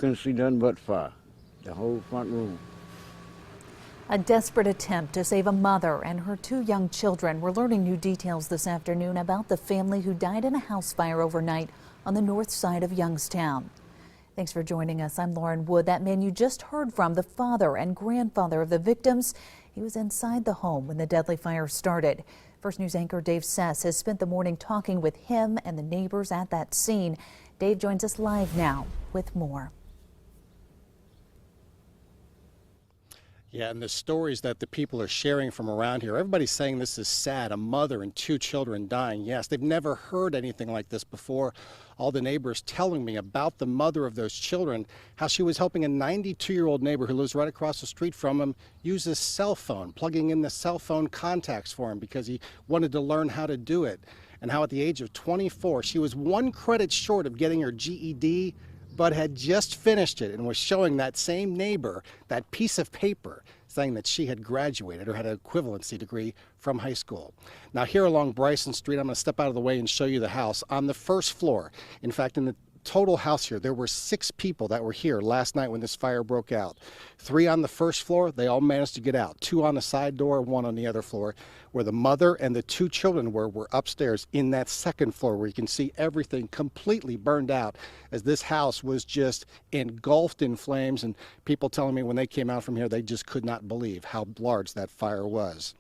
couldn't see nothing but fire, the whole front room. A desperate attempt to save a mother and her 2 young children. We're learning new details this afternoon about the family who died in a house fire overnight on the north side of Youngstown. Thanks for joining us. I'm Lauren Wood. That man you just heard from, the father and grandfather of the victims, he was inside the home when the deadly fire started. First News anchor Dave Sess has spent the morning talking with him and the neighbors at that scene. Dave joins us live now with more. Yeah, and the stories that the people are sharing from around here, everybody's saying this is sad, a mother and 2 children dying. Yes, they've never heard anything like this before. All the neighbors telling me about the mother of those children, how she was helping a 92-year-old neighbor who lives right across the street from him use his cell phone, plugging in the cell phone contacts for him because he wanted to learn how to do it. And how at the age of 24, she was 1 credit short of getting her GED, but had just finished it and was showing that same neighbor that piece of paper saying that she had graduated or had an equivalency degree from high school. Now here along Bryson Street, I'm going to step out of the way and show you the house on the first floor. In fact, in the total house here, there were 6 people that were here last night when this fire broke out. 3 on the first floor, they all managed to get out. 2 on the side door, 1 on the other floor. Where the mother and the 2 children were upstairs in that second floor, where you can see everything completely burned out as this house was just engulfed in flames. And people telling me when they came out from here, they just could not believe how large that fire was.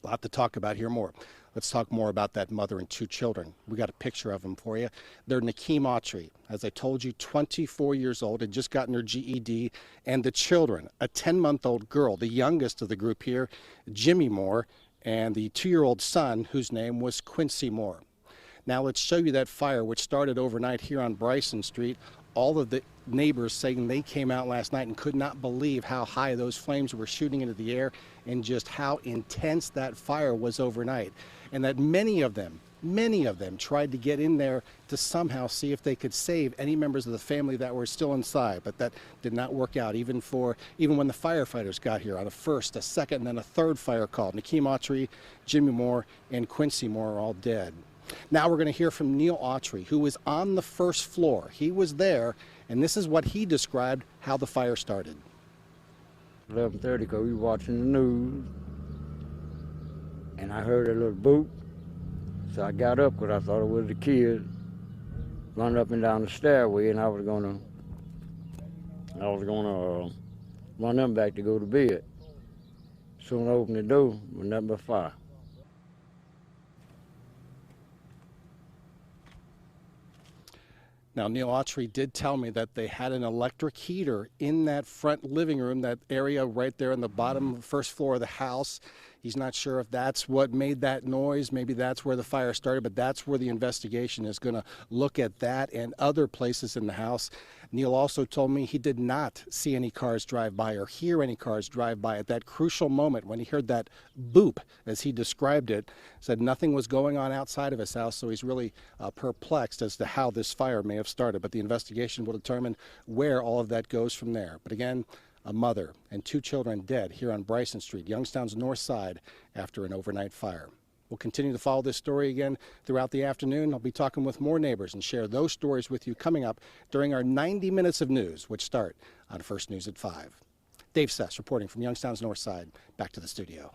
A lot to talk about here more. Let's talk more about that mother and 2 children. We got a picture of them for you. They're Nakeem Autry, as I told you, 24 years old, had just gotten her GED, and the children, a 10-month-old girl, the youngest of the group here, Jimmy Moore, and the 2-year-old son, whose name was Quincy Moore. Now let's show you that fire, which started overnight here on Bryson Street. All of the neighbors saying they came out last night and could not believe how high those flames were shooting into the air and just how intense that fire was overnight. And that many of them tried to get in there to somehow see if they could save any members of the family that were still inside, but that did not work out. Even when the firefighters got here on a first, a second, and then a third fire call, Nakeem Autry, Jimmy Moore, and Quincy Moore are all dead. Now we're going to hear from Neil Autry, who was on the first floor. He was there, and this is what he described how the fire started. 11:30, because we were watching the news, and I heard a little boop. So I got up because I thought it was the kids running up and down the stairway, and I was gonna run them back to go to bed. Soon I opened the door, but nothing but fire. Now, Neil Autry did tell me that they had an electric heater in that front living room, that area right there on the bottom first floor of the house. He's not sure if that's what made that noise. Maybe that's where the fire started, but that's where the investigation is going to look at that and other places in the house. Neil also told me he did not see any cars drive by or hear any cars drive by at that crucial moment when he heard that boop, as he described it. Said nothing was going on outside of his house, so he's really perplexed as to how this fire may have started. But the investigation will determine where all of that goes from there. But again, a mother and 2 children dead here on Bryson Street, Youngstown's north side, after an overnight fire. We'll continue to follow this story again throughout the afternoon. I'll be talking with more neighbors and share those stories with you coming up during our 90 minutes of news, which start on First News at 5. Dave Sess reporting from Youngstown's north side. Back to the studio.